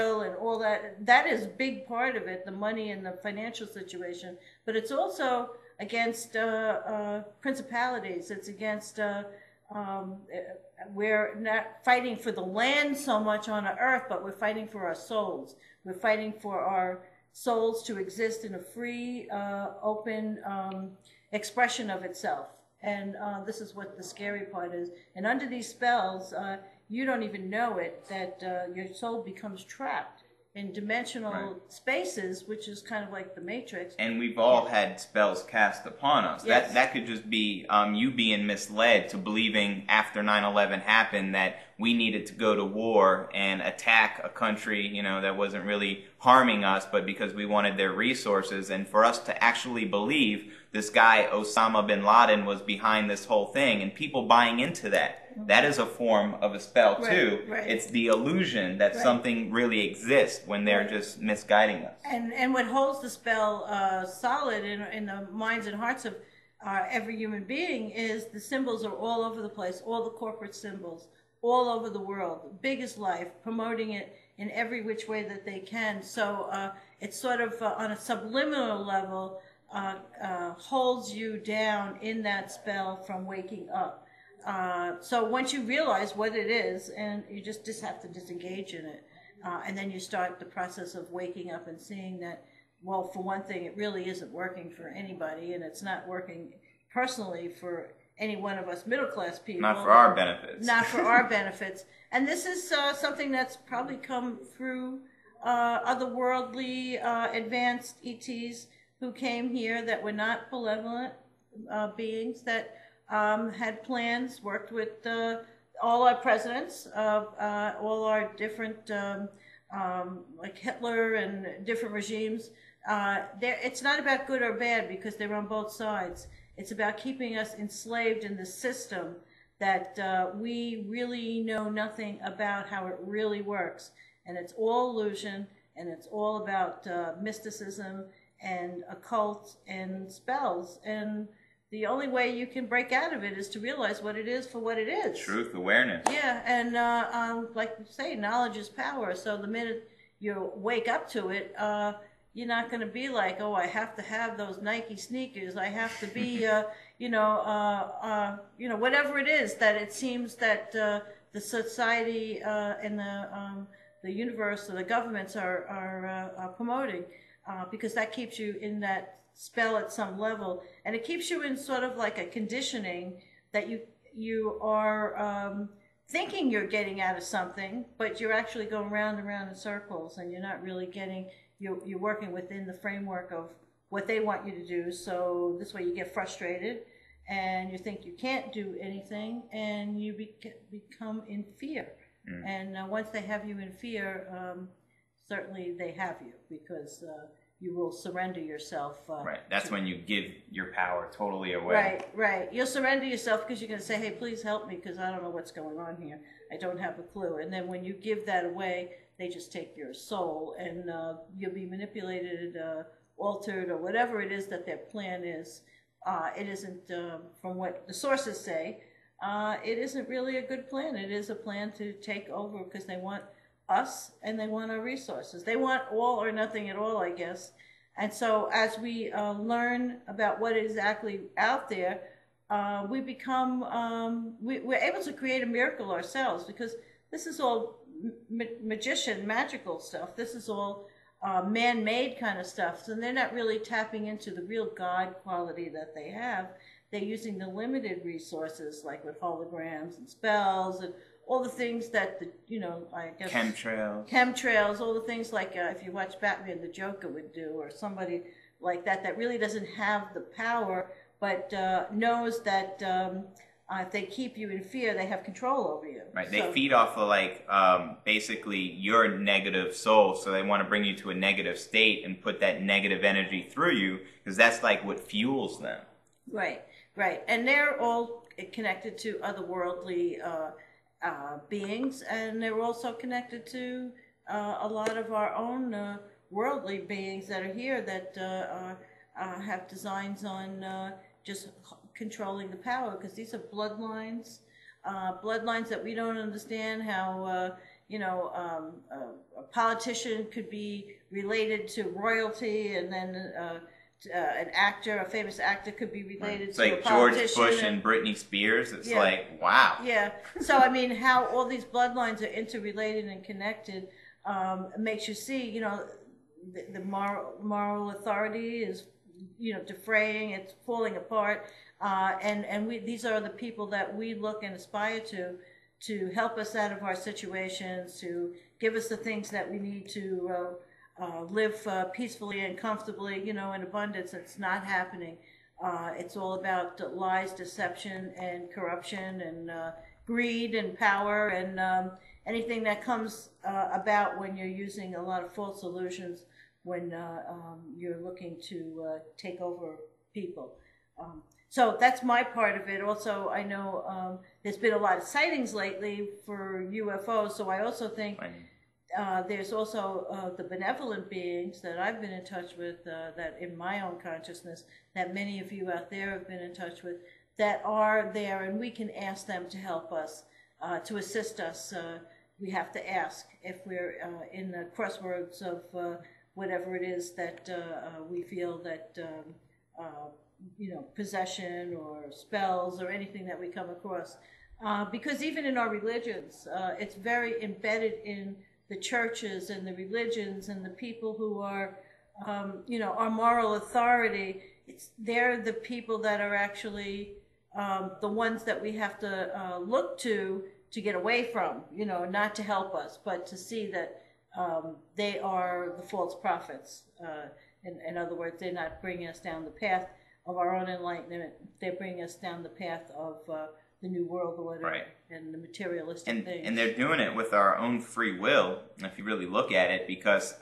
and all that. That is a big part of it, the money and the financial situation. But it's also against principalities. It's against we're not fighting for the land so much on the earth, but we're fighting for our souls. We're fighting for our souls to exist in a free, open expression of itself. And this is what the scary part is. And under these spells, you don't even know it, that your soul becomes trapped in dimensional spaces, which is kind of like the Matrix. And we've all had spells cast upon us. Yes. That could just be you being misled to believing after 9/11 happened that we needed to go to war and attack a country, you know, that wasn't really harming us, but because we wanted their resources. And for us to actually believe this guy Osama bin Laden was behind this whole thing, and people buying into that. That is a form of a spell too. Right. It's the illusion that something really exists when they're just misguiding us. And what holds the spell solid in the minds and hearts of every human being is the symbols are all over the place, all the corporate symbols, all over the world, big as life, promoting it in every which way that they can. So it's sort of on a subliminal level holds you down in that spell from waking up. So once you realize what it is, and you just have to disengage in it, and then you start the process of waking up and seeing that, well, for one thing, it really isn't working for anybody, and it's not working personally for any one of us middle-class people. Not for our benefits. Not for our benefits. And this is something that's probably come through otherworldly advanced ETs who came here that were not benevolent beings, that had plans, worked with all our presidents, all our different, like Hitler and different regimes. It's not about good or bad because they're on both sides. It's about keeping us enslaved in the system that we really know nothing about how it really works. And it's all illusion, and it's all about mysticism and occult and spells. And the only way you can break out of it is to realize what it is for what it is. Truth, awareness. Yeah, and like you say, knowledge is power. So the minute you wake up to it, you're not going to be like, oh, I have to have those Nike sneakers. I have to be, whatever it is that it seems that the society and the universe or the governments are promoting, because that keeps you in that spell at some level, and it keeps you in sort of like a conditioning that you are thinking you're getting out of something, but you're actually going round and round in circles, and you're not really getting. You're working within the framework of what they want you to do. So this way, you get frustrated, and you think you can't do anything, and you become in fear. And once they have you in fear, certainly they have you, because you will surrender yourself. Right. That's when you give your power totally away. Right. You'll surrender yourself because you're going to say, hey, please help me because I don't know what's going on here. I don't have a clue. And then when you give that away, they just take your soul, and you'll be manipulated, altered, or whatever it is that their plan is. It isn't, from what the sources say, it isn't really a good plan. It is a plan to take over because they want us and they want our resources. They want all or nothing at all, I guess. And so as we learn about what is exactly out there, we become, we're able to create a miracle ourselves, because this is all magical stuff. This is all man-made kind of stuff. So they're not really tapping into the real God quality that they have. They're using the limited resources, like with holograms and spells and all the things that I guess chemtrails, all the things like if you watch Batman, the Joker would do, or somebody like that really doesn't have the power, but knows that if they keep you in fear, they have control over you. Right. They feed off of basically your negative soul, so they want to bring you to a negative state and put that negative energy through you, because that's like what fuels them. Right. And they're all connected to otherworldly beings, and they're also connected to a lot of our own worldly beings that are here that have designs on just controlling the power, because these are bloodlines that we don't understand how you know, a politician could be related to royalty, and then a famous actor could be related to like a politician. George Bush and Britney Spears. It's like, wow. Yeah. So, I mean, how all these bloodlines are interrelated and connected makes you see, you know, the moral authority is, you know, defraying, it's falling apart. And these are the people that we look and aspire to help us out of our situations, to give us the things that we need to live peacefully and comfortably, you know, in abundance. It's not happening. It's all about lies, deception, and corruption, and greed and power, and anything that comes about when you're using a lot of false illusions, when you're looking to take over people. So that's my part of it. Also, I know there's been a lot of sightings lately for UFOs, so I also think there's also the benevolent beings that I've been in touch with, that in my own consciousness, that many of you out there have been in touch with, that are there, and we can ask them to help us, to assist us. We have to ask if we're in the crossroads of whatever it is that we feel that you know, possession or spells or anything that we come across. Because even in our religions, it's very embedded in the churches and the religions and the people who are, you know, our moral authority. They're the people that are actually the ones that we have to look to get away from, you know, not to help us, but to see that they are the false prophets. In other words, they're not bringing us down the path of our own enlightenment. They bring us down the path of the New World Order, and the materialistic things. And they're doing it with our own free will, if you really look at it, because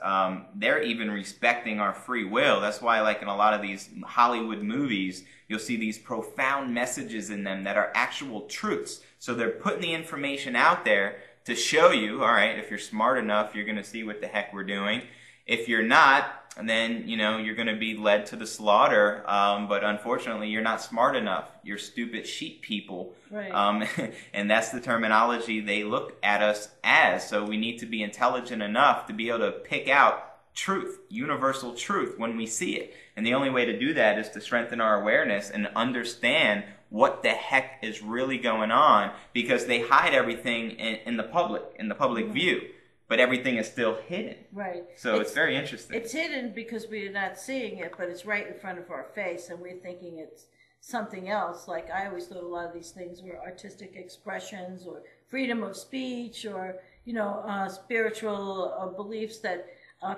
they're even respecting our free will. That's why, like in a lot of these Hollywood movies, you'll see these profound messages in them that are actual truths. So they're putting the information out there to show you, all right, if you're smart enough, you're going to see what the heck we're doing. If you're not, then, you know, you're going to be led to the slaughter. But unfortunately, you're not smart enough. You're stupid sheep people. Right. And that's the terminology they look at us as. So we need to be intelligent enough to be able to pick out truth, universal truth, when we see it. And the only way to do that is to strengthen our awareness and understand what the heck is really going on, because they hide everything in the public view. But everything is still hidden. Right. So it's very interesting. It's hidden because we're not seeing it, but it's right in front of our face, and we're thinking it's something else. Like, I always thought a lot of these things were artistic expressions or freedom of speech, or, you know, spiritual beliefs that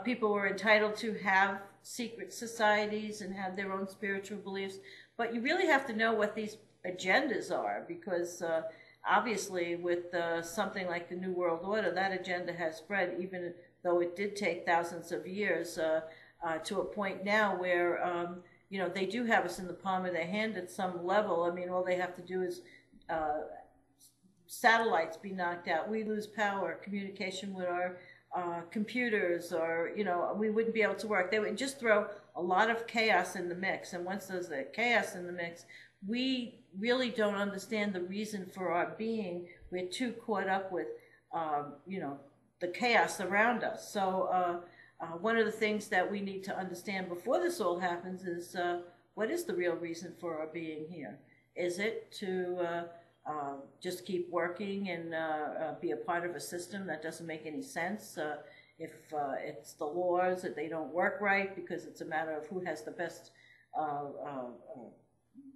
people were entitled to have secret societies and have their own spiritual beliefs. But you really have to know what these agendas are, because obviously, with something like the New World Order, that agenda has spread, even though it did take thousands of years, to a point now where, you know, they do have us in the palm of their hand at some level. I mean, all they have to do is satellites be knocked out. We lose power, communication with our computers, or, you know, we wouldn't be able to work. They would just throw a lot of chaos in the mix. And once there's the chaos in the mix, we really don't understand the reason for our being. We're too caught up with, you know, the chaos around us. So one of the things that we need to understand before this all happens is what is the real reason for our being here? Is it to just keep working and be a part of a system that doesn't make any sense? If it's the laws that they don't work right because it's a matter of who has the best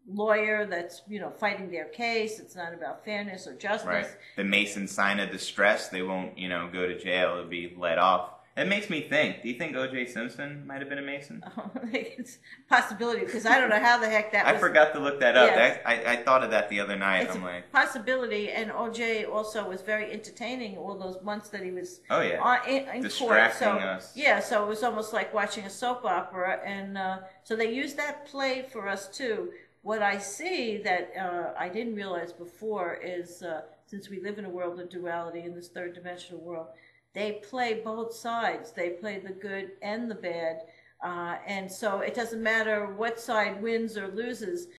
lawyer that's, you know, fighting their case. It's not about fairness or justice. Right. The Mason sign of distress, they won't, you know, go to jail. They'll be let off. It makes me think, do you think O.J. Simpson might have been a Mason? Oh, it's a possibility, because I don't know how the heck that was. I forgot to look that up. Yeah. I thought of that the other night. It's I'm like, possibility, and O.J. also was very entertaining all those months that he was in distracting court. us. Yeah, so it was almost like watching a soap opera, and so they used that play for us too. What I see that I didn't realize before is, since we live in a world of duality, in this third dimensional world, they play both sides. They play the good and the bad. And so it doesn't matter what side wins or loses.